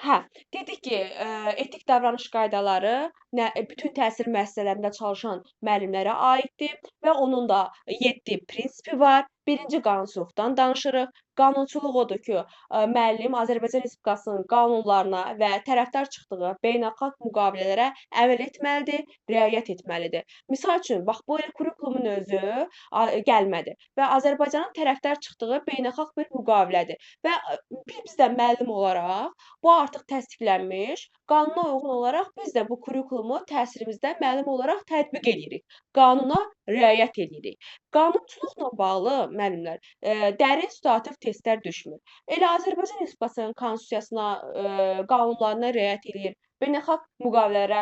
Hə, dedik ki, etik davranış qaydaları bütün təhsil müəssisələrində çalışan müəllimlərə aiddir və onun da 7 prinsipi var. Birinci qanunsuzluqdan danışırıq. Qanunsuzluq odur ki, müəllim Azərbaycan Respublikasının qanunlarına və tərəfdar çıxdığı beynəlxalq müqavilələrə əməl etməlidir, riayət etməlidir. Misal üçün, bax bu il kurikulumun özü gəlmədi və Azərbaycanın tərəfdar çıxdığı beynəlxalq bir müqavilədir və biz də müəllim olaraq bu artıq təsdiqlənmiş, qanuna uyğun olaraq biz də bu kurikulumu təhsilimizdə müəllim olaraq tətbiq eləyirik. Qanuna riayət eləyirik. Qanunçuluqla bağlı müəllimlər, dərin situativ testlər düşmür. Elə Azərbaycan Respublikasının konstitusiyasına, qanunlarına riayət eləyir, beynəlxalq müqavilələrə,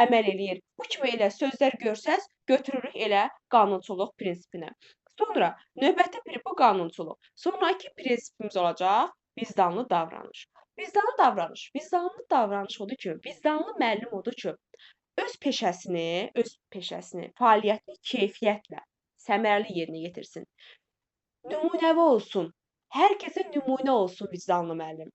əməl eləyir. Bu kimi elə sözlər görsəz, götürürük elə qanunçuluq prinsipinə. Sonra növbəti bir bu qanunçuluq. Sonrakı prinsipimiz olacaq vicdanlı davranış. Vicdanlı davranış odur ki, vicdanlı müəllim odur ki, öz peşəsini, fəaliyyətini keyfiyyətlə, səmərəli yerinə yetirsin. Nümunəvi olsun. Hər kəsə nümunə olsun vicdanlı müəllim.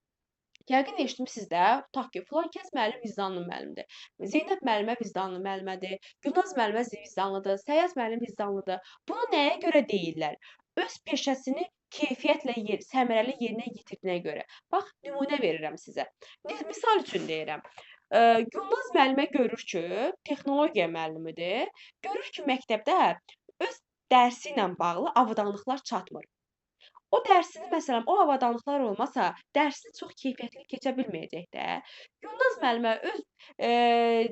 Yəqin eşitmisiniz də, tutaq ki, filankəs müəllim vicdanlı müəllimdir. Zeynəb müəllimə vicdanlı müəllimədir, Gülnaz müəllimə vicdanlıdır, Səyyaz müəllim vicdanlıdır. Bunu nəyə görə deyirlər? Öz peşəsini keyfiyyətlə səmərəli yerinə yetirdiyinə görə. Bax, nümunə verirəm sizə. Misal üçün deyirəm. Gülnaz müəllimə görür ki, texnologiya müəllimidir. Görür ki, məktəbdə öz dərsi ilə bağlı avadanlıqlar çatmır. O dərsini məsələn, o avadanlıqlar olmasa, dərsini çox keyfiyyətli keçə bilməyəcək də. Gülnaz müəllimə öz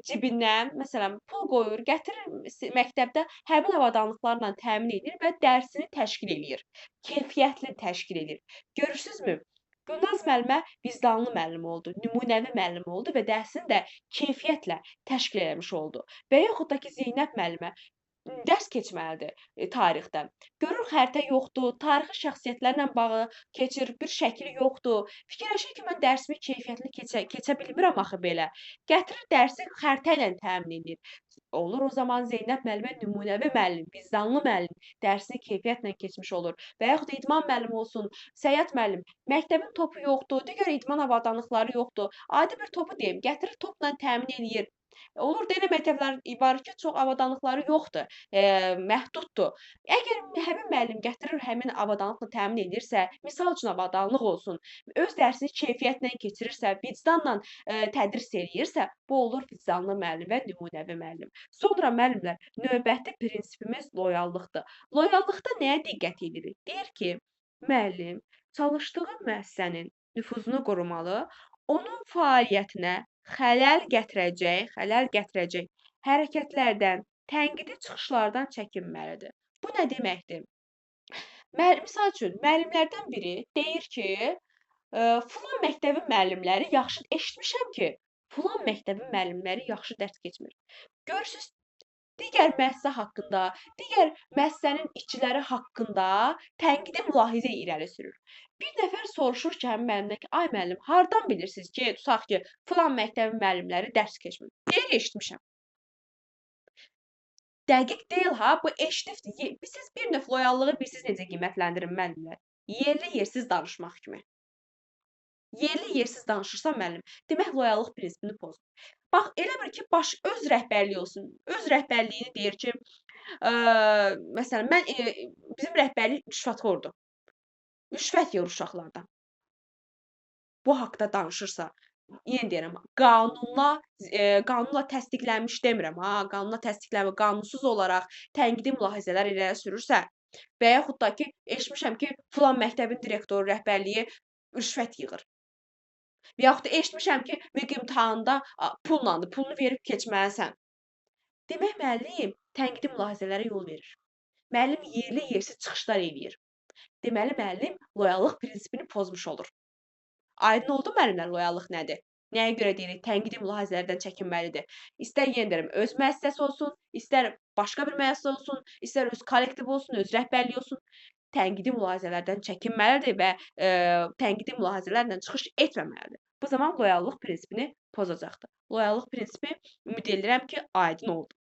cibindən məsələn pul qoyur, gətirir məktəbdə həmin avadanlıqlarla təmin edir və dərsini təşkil eləyir. Keyfiyyətli təşkil eləyir. Görürsünüzmü? Gülnaz müəllimə vicdanlı müəllim oldu, nümunəvi müəllim oldu və dərsini də keyfiyyətlə təşkil eləmiş oldu. Və yaxud da ki, Zeynəb müəllimə dərs keçməlidir tarixdən. Görür xəritə yoxdur, tarixi şəxsiyyətlərlə bağlı keçir, bir şəkil yoxdur. Fikirləşir ki, mən dərsimi keyfiyyətli keçə bilmirəm axı belə. Gətirir dərsi xəritə ilə təmin edir. Olur o zaman Zeynəb müəllimə nümunəvi müəllim, vicdanlı müəllim, dərsini keyfiyyətlə keçmiş olur. Və yaxud idman müəllimi olsun, Səyyad müəllim, məktəbin topu yoxdur, digər idman avadanlıqları yoxdur. Adi bir topu deyim, gətirir topla təmin eləyir. Olur da elə məktəblər var ki, çox avadanlıqları yoxdur, məhduddur. Əgər həmin müəllim gətirir həmin avadanlıqla təmin edirsə, misal üçün avadanlıq olsun, öz dərsini keyfiyyətlə keçirirsə, vicdanla tədris eləyirsə, bu olur vicdanlı müəllim və nümunəvi müəllim. Sonra müəllimlər, növbəti prinsipimiz loyallıqdır. Loyallıqda nəyə diqqət edirik? Deyir ki, müəllim çalışdığı müəssisənin nüfuzunu qorumalı, onun fəaliyyətinə xələl gətirəcək hərəkətlərdən, tənqidi çıxışlardan çəkinməlidir. Bu nə deməkdir? Misal üçün, müəllimlərdən biri deyir ki, filan məktəbin müəllimləri yaxşı, eşitmişəm ki, filan məktəbin müəllimləri yaxşı dərs keçmir. Görürsüz, digər müəssisə haqqında, digər müəssisənin işçiləri haqqında tənqidi mülahizə irəli sürür. Bir nəfər soruşur ki, həmin müəllimdən ki, ay müəllim, hardan bilirsiniz ki, tutaq ki, filan məktəbin müəllimləri dərs keçmir? Deyir, eşitmişəm. Dəqiq deyil ha, bu eşitibdir. Siz bir növ loyallığı bilirsiniz necə qiymətləndirin müəllimlər? Yerli yersiz danışmaq kimi. Yerli yersiz danışırsa müəllim, demək loyallıq prinsipini pozur. Bax, elə bir ki, öz rəhbərliyi olsun. Öz rəhbərliyini deyir ki, məsələn, bizim rəhbərlik rüşvətxordur. Rüşvət yeyir uşaqlardan. Bu haqda danışırsa, yenə deyirəm, qanunla təsdiqlənmiş demirəm ha, qanunla təsdiqlənmir, qanunsuz olaraq tənqidi mülahizələr irəli sürürsə və yaxud da ki, eşitmişəm ki, filan məktəbin direktoru rəhbərliyi rüşvət yığır. Və yaxud da eşitmişəm ki, müq imtahanında pullandır, pulunu verib keçməlisən. Demək müəllim tənqidi mülahizələrə yol verir. Müəllim yerli yersiz çıxışlar eləyir. Deməli müəllim loyallıq prinsipini pozmuş olur. Aydın oldu müəllimlər loyallıq nədir? Nəyə görə deyirik tənqidi mülahizələrdən çəkinməlidir? İstər yenə deyirəm, öz müəssisəsi olsun, istər başqa bir müəssisə olsun, istər öz kollektivi olsun, öz rəhbərliyi olsun, tənqidi mülahizələrdən çəkinməlidir və tənqidi mülahizələrlə çıxış etməməlidir. Bu zaman loyallıq prinsipini pozacaqdır. Loyallıq prinsipi ümid edirəm ki, aydın oldu.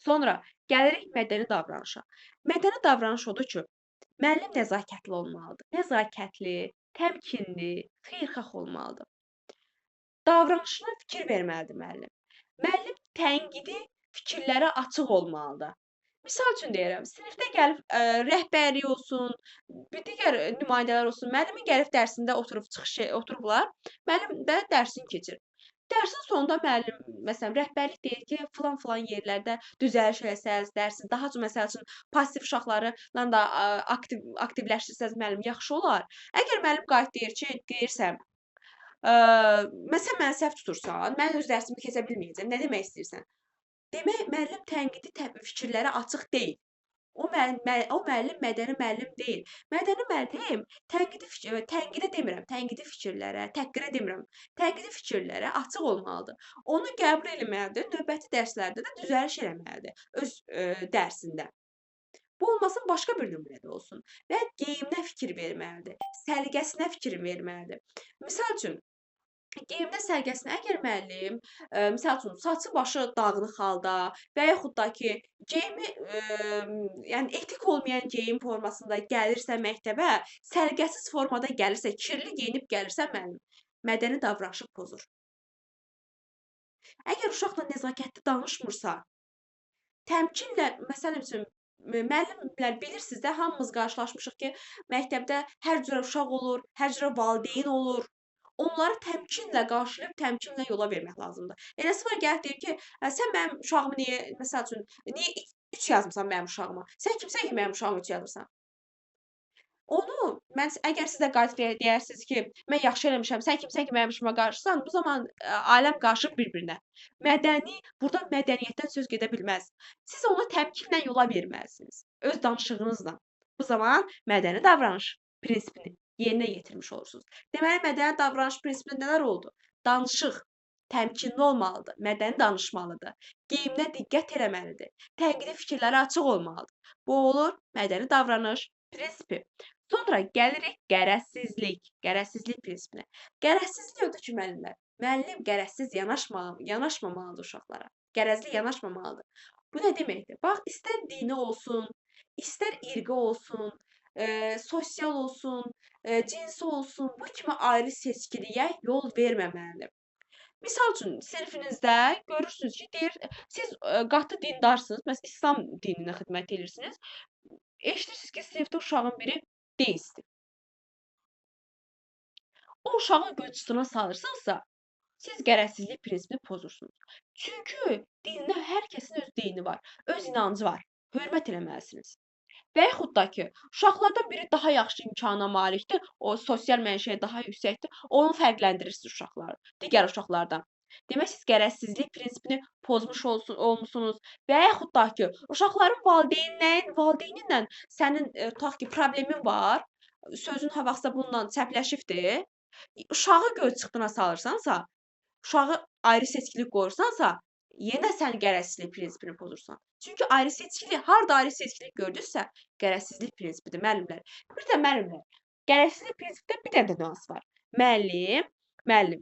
Sonra gəlirik mədəni davranışa. Mədəni davranış odur ki, müəllim nəzakətli olmalıdır. Nəzakətli, təmkinli, xeyirxah olmalıdır. davranışına fikir verməlidir müəllim. Müəllim tənqidi fikirlərə açıq olmalıdır. Misal üçün deyirəm, sinifdə gəlib rəhbərlik olsun, bir digər nümayəndələr olsun, müəllimin gəlib dərsində oturublar, müəllim də dərsini keçir. Dərsin sonunda müəllim, məsələn, rəhbərlik deyir ki, filan yerlərdə düzəliş eləsəz, dərsi daha çox məsəl üçün passiv uşaqlarla da aktivləşdirsəz müəllim yaxşı olar. Əgər müəllim qayıt deyir ki, deyirsən, məsələn, məni səhv tutursan, mən öz dərsimi keçə bilməyəcəm. Nə demək istəyirsən? Demək, müəllim tənqidi fikirlərə açıq deyil. O müəllim mədəni müəllim deyil. Mədəni müəllim tənqidə demirəm, tənqidi fikirlərə, təhqirə demirəm, tənqidi fikirlərə açıq olmalıdır. Onu qəbul eləməlidir, növbəti dərslərdə də düzəliş eləməlidir öz dərsində. Bu olmasın, başqa bir nümunədə olsun və geyiminə fikir verməlidir, səliqəsinə fikir verməlidir. Misal üçün, geyimdə sərgəsinə əgər müəllim, misal üçün, saçı başı dağınıq halda və yaxud da ki, geyimi, yəni etik olmayan geyim formasında gəlirsə məktəbə, səliqəsiz formada gəlirsə, kirli geyinib gəlirsə müəllim, mədəni davranışı pozur. Əgər uşaqla nəzakətli danışmırsa, təmkinlə, məsəl üçün, müəllimlər bilirsiniz də, hamımız qarşılaşmışıq ki, məktəbdə hər cürə uşaq olur, hər cürə valideyn olur. Onları təmkinlə qarşılayıb, təmkinlə yola vermək lazımdır. Eləsi var gəlib deyir ki, sən mənim uşağımı niyə, məsəl üçün, niyə 3 yazmısan mənim uşağıma? Sən kimsən ki, mənim uşağıma 3 yazırsan? Onu əgər siz də qayıdıb deyərsiniz ki, mən yaxşı eləmişəm, sən kimsən ki, mənim işimə qarışırsan, bu zaman aləm qarışır bir-birinə. Burda mədəniyyətdən söz gedə bilməz. Siz onu təmkinlə yola verməlisiniz, öz danışığınızla. Bu zaman mədəni davranış prinsipini yerinə yetirmiş olursunuz. Deməli, mədəni davranış prinsipində nələr oldu? Danışıq təmkinli olmalıdır, mədəni danışmalıdır, geyiminə diqqət eləməlidir, tənqidi fikirlərə açıq olmalıdır. Bu olur mədəni davranış prinsipi. Sonra gəlirik qərəzsizlik prinsipinə. Qərəzsizlik odur ki, müəllim qərəzsiz yanaşmamalıdır uşaqlara. Qərəzli yanaşmamalıdır. Bu nə deməkdir? Bax, istər dini olsun, istər irqi olsun, sosial olsun, cinsi olsun, bu kimi ayrı seçkiliyə yol verməməlidir. Misal üçün, sinfinizdə görürsünüz ki, deyir, siz qatı dindarsınız, məsələn, İslam dininə xidmət edirsiniz. Eşidirsiniz ki, sinifdə uşağın biri deistdir. O uşağı göz-cısına salırsınızsa, siz qərəzsizlik prinsipini pozursunuz. Çünki dində hər kəsin öz dini var, öz inancı var. Hörmət eləməlisiniz. Və yaxud da ki, uşaqlardan biri daha yaxşı imkana malikdir, o sosial mənşəyi daha yüksəkdir, onu fərqləndirirsiniz uşaqları, digər uşaqlardan. Demək, siz qərəzsizlik prinsipini pozmuş olmusunuz və yaxud da ki, uşaqların valideyninlə sənin tutaq ki, problemin var, sözün ha vaxtsa bununla çəpləşibdir, uşağı göz çıxdına salırsansa, uşağı ayrı seçkilik qoyursansa, yenə sən qərəzsizlik prinsipini pozursan. Çünki harda ayrı seçkilik gördünüzsə, qərəzsizlik prinsipidir, müəllimlər. Bir də müəllimlər, qərəzsizlik prinsipdə bir dənə də nüans var. Müəllim,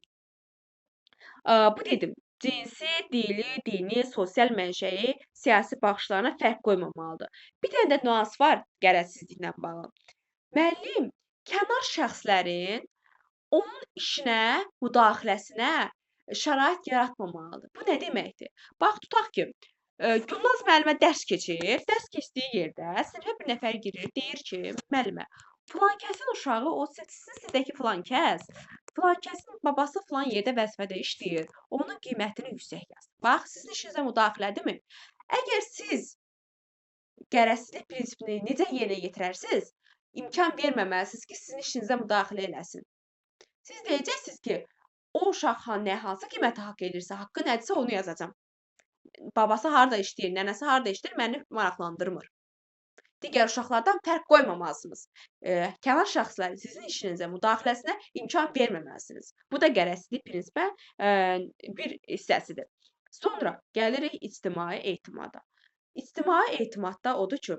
bu dedim, cinsi, dini, sosial mənşəyi, siyasi baxışlarına fərq qoymamalıdır. Bir dənə də nüans var qərəzsizliklə bağlı. Müəllim kənar şəxslərin onun işinə, müdaxiləsinə şərait yaratmamalıdır. Bu nə deməkdir? Bax, tutaq ki, Gülnaz müəllimə dərs keçir, dərs keçdiyi yerdə sinifə bir nəfər girir, deyir ki, müəllimə, filankəsin uşağı, o sizin sinifdəki filankəsin babası filan yerdə vəzifədə işləyir, onun qiymətini yüksək yaz. Bax, sizin işinizə müdaxilədirmi? Əgər siz qərəzsizlik prinsipini necə yerinə yetirərsiniz, imkan verməməlisiniz ki, sizin işinizə müdaxilə eləsin. Siz deyəcəksiniz ki, o uşaq hansı qiymətə haqq edirsə, haqqı nədirsə onu yazacam. Babası harda işləyir, nənəsi harda işləyir, məni maraqlandırmır. Digər uşaqlardan fərq qoymamalısınız. Kənar şəxslərin sizin işinizə müdaxiləsinə imkan verməməlisiniz. Bu da qərəzsizlik prinsipə bir hissəsidir. Sonra gəlirik ictimai etimada. İctimai etimadda odur ki,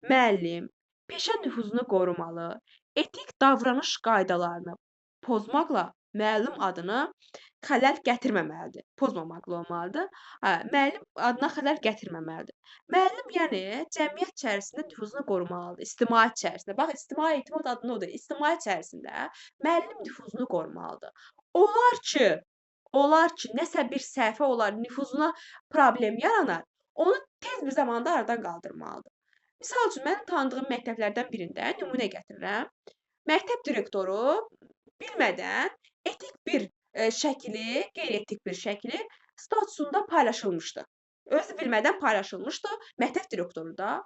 müəllim peşə nüfuzunu qorumalı, etik davranış qaydalarını pozmaqla müəllim adını xələl gətirməməlidir. Pozmamaqla olmalıdır. Müəllim adına xələl gətirməməlidir. Müəllim, yəni, cəmiyyət içərisində nüfuzunu qorumalıdır, ictimaiyyət içərisində. Bax, ictimai etimad adı odur, ictimaiyyət içərisində müəllim nüfuzunu qorumalıdır. Olar ki, olar ki, nəsə bir səhvə olar, nüfuzuna problem yaranar, onu tez bir zamanda aradan qaldırmalıdır. Misal üçün, mənim tanıdığım məktəblərdən birində nümunə gətirirəm. Məktəb direktoru bilmədən etik bir şəkili, qeyri-etik bir şəkili statusunda paylaşılmışdı. Özü bilmədən paylaşılmışdı. Məktəb direktoru da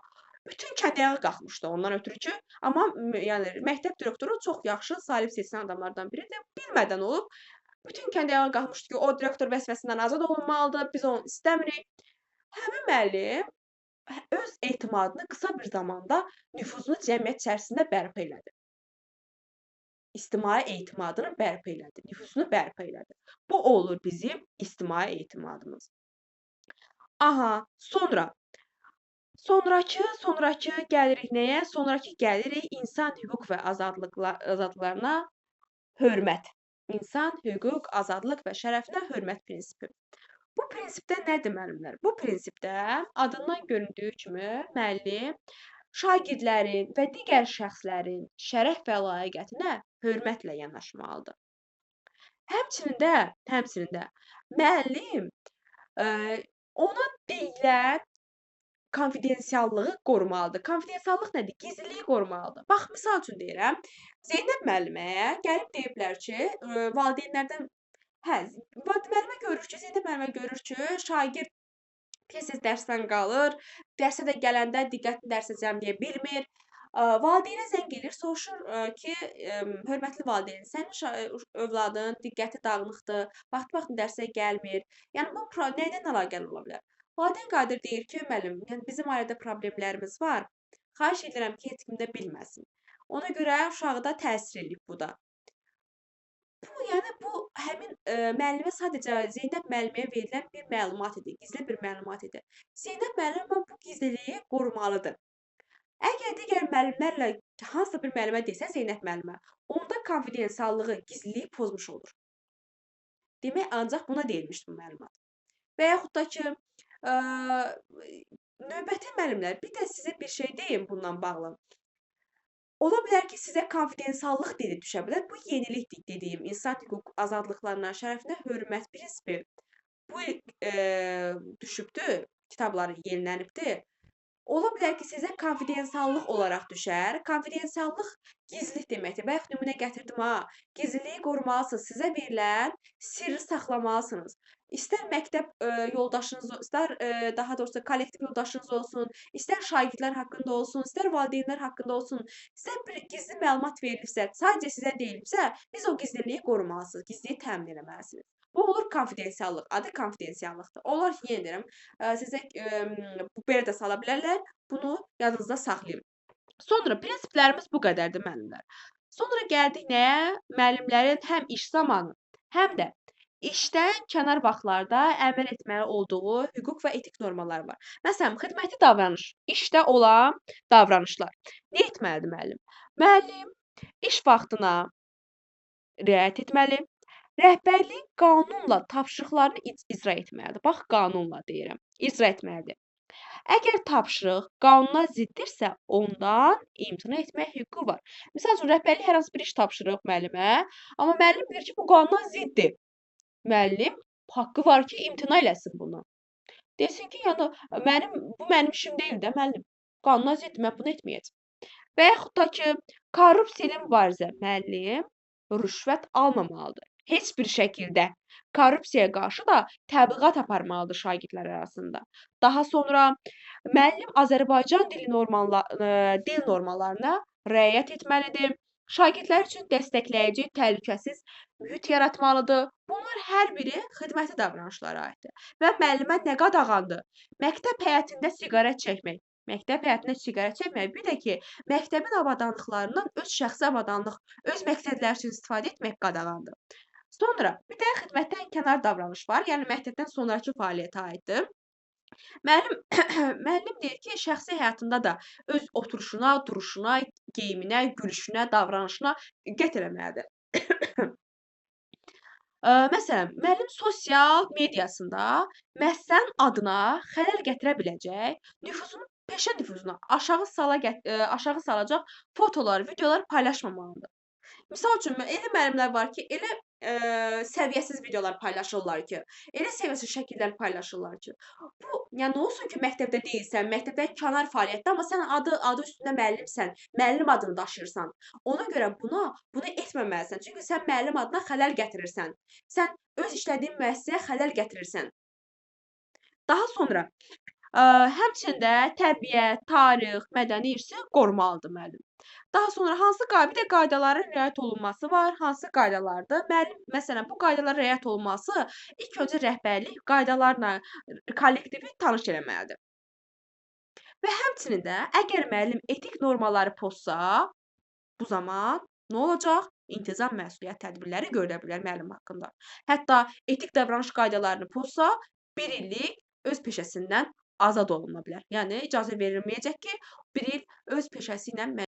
bütün kənd ayağa qalxmışdı ondan ötürü ki, amma yəni məktəb direktoru çox yaxşı, salib seçilən adamlardan biridir. Bilmədən olub. Bütün kənd ayağa qalxmışdı ki, o direktor vəzifəsindən azad olunmalıdır, biz onu istəmirik. Həmin müəllim öz etimadını qısa bir zamanda nüfuzunu cəmiyyət içərisində bərpa elədi. İctimai etimadını bərpa elədi, nüfuzunu bərpa elədi. Bu olur bizim ictimai etimadımız. Aha, sonrakı gəlirik nəyə? Sonrakı gəlirik insan hüquq və azadlıqlarına hörmət. İnsan hüquq, azadlıq və şərəfinə hörmət prinsipi. Bu prinsipdə nədir müəllimlər? Bu prinsipdə adından göründüyü kimi müəllim şagirdlərin və digər şəxslərin şərəf və layiqətinə hörmətlə yanaşmalıdır. Həmçinin də müəllim ona deyilən konfidensiallığı qorumalıdır. Konfidensiallıq nədir? Gizliliyi qorumalıdır. Bax, misal üçün deyirəm, Zeynəb müəlliməyə gəlib deyiblər ki, valideynlərdən müəllimə görür ki, şagird tez-tez dərsdən qalır, dərsə də gələndə diqqətini dərsə cəmləyə bilmir. Valideynə zəng edir, soruşur ki, hörmətli valideyn, sənin övladın diqqəti dağınıqdır, vaxtı-vaxtında dərsə gəlmir. Yəni, bu nəydən əlaqəli ola bilər? Valideyn qadir deyir ki, müəllim, yəni bizim ailədə problemlərimiz var. Xahiş edirəm ki, heç kim də bilməsin. Ona görə uşaqda təsir edib bu da. Bu həmin müəllimə sadəcə Zeynəb müəlliməyə verilən bir məlumat idi, gizli bir məlumat idi. Zeynəb müəllim bu gizliliyi qorumalıdır. Əgər digər müəllimlərlə hansısa bir müəllimə desə Zeynəb müəllimə, onda konfidensiallığı, gizliliyi pozmuş olur. Demək, ancaq buna deyilmişdi bu məlumat. Və yaxud da ki, növbəti müəllimlər, bir də sizə bir şey deyim bununla bağlı. Ola bilər ki, sizə konfidensiallıq dedi düşə bilər. Bu yenilikdir dediyim insan hüquq azadlıqlarına, şərəfinə hörmət prinsipi. Bu düşübdür, kitabları yenilənibdir. Ola bilər ki, sizə konfidensiallıq olaraq düşər. Konfidensiallıq gizlilik deməkdir. Bayaq nümunə gətirdim ha. Gizliliyi qorumalısınız. Sizə verilən sirri saxlamalısınız. İstər məktəb yoldaşınız, istər daha doğrusu kollektiv yoldaşınız olsun, istər şagirdlər haqqında olsun, istər valideynlər haqqında olsun, sizə bir gizli məlumat verilibsə, sadəcə sizə deyilibsə, biz o gizliliyi qorumalısınız, gizliliyi təmin etməlisiniz. Bu olur konfidensiallıq, adı konfidensiallıqdır. Onlar ki, yenə deyirəm, sizə belə də sala bilərlər, bunu yadınızda saxlayın. Sonra prinsiplərimiz bu qədərdir müəllimlər. Sonra gəldik nəyə? Müəllimlərin həm iş zamanı, həm də işdən kənar vaxtlarda əməl etməli olduğu hüquq və etik normalar var. Məsələn, xidməti davranış, işdə olan davranışlar. Nə etməlidir müəllim? Müəllim iş vaxtına riayət etməli, rəhbərlik qanunla tapşırıqlarını icra etməlidir. Bax, qanunla deyirəm, icra etməlidir. Əgər tapşırıq qanuna ziddirsə, ondan imtina etmək hüququ var. Misal üçün, rəhbərlik hər hansı bir iş tapşırıq müəllimə, amma müəllim bilir ki, bu qanuna ziddir. Müəllim haqqı var ki, imtina eləsin bunu. Desin ki, yəni, bu mənim işim deyil də, müəllim. Qanuna ziddir, mən bunu etməyəcəm. Və yaxud da ki, korrupsiya ilə mübarizə müəllim rüşvət almamalıdır. Heç bir şəkildə korrupsiyaya qarşı da təbliğat aparmalıdır şagirdlər arasında. Daha sonra müəllim Azərbaycan dil normalarına riayət etməlidir. Şagirdlər üçün dəstəkləyici, təhlükəsiz mühit yaratmalıdır. Bunlar hər biri xidməti davranışlara aiddir. Və müəllimə nə qadağandır? Məktəb həyətində siqaret çəkmək. Məktəb həyətində siqaret çəkmək, bir də ki, məktəbin avadanlıqlarından öz şəxsi avadanlıq, öz məqsədləri üçün istifadə etmək qadağandır. Sonra, bir də xidmətdən kənar davranış var, yəni məktəbdən sonrakı fəaliyyətə aiddir. Müəllim deyir ki, şəxsi həyatında da öz oturuşuna, duruşuna, geyiminə, gülüşünə, davranışına diqqət eləməlidir. Məsələn, müəllim sosial mediasında məsələn adına xələl gətirə biləcək, peşə nüfuzunu aşağı salacaq fotolar, videolar paylaşmamalıdır. Misal üçün, elə müəllimlər var ki, elə səviyyəsiz videolar paylaşırlar ki, elə səviyyəsiz şəkillər paylaşırlar ki, bu yəni nə olsun ki, məktəbdə deyilsən, məktəbdə kənar fəaliyyətdə, amma sən adı üstündə müəllimsən, müəllim adını daşıyırsan. Ona görə bunu etməməlisən. Çünki sən müəllim adına xələl gətirirsən. Sən öz işlədiyin müəssisəyə xələl gətirirsən. Daha sonra həmçinin də təbiət, tarix, mədəni irsi qorumalıdır müəllim. Daha sonra bir də qaydaların riayət olunması var. Hansı qaydalardır? Müəllim məsələn, bu qaydalara riayət olunması ilk öncə rəhbərlik qaydalarla kollektivi tanış eləməlidir. Və həmçinin də əgər müəllim etik normaları pozsa, bu zaman nə olacaq? İntizam məsuliyyət tədbirləri görülə bilər müəllim haqqında. Hətta etik davranış qaydalarını pozsa, 1 illik öz peşəsindən azad oluna bilər. Yəni icazə verilməyəcək ki, 1 il öz peşəsi ilə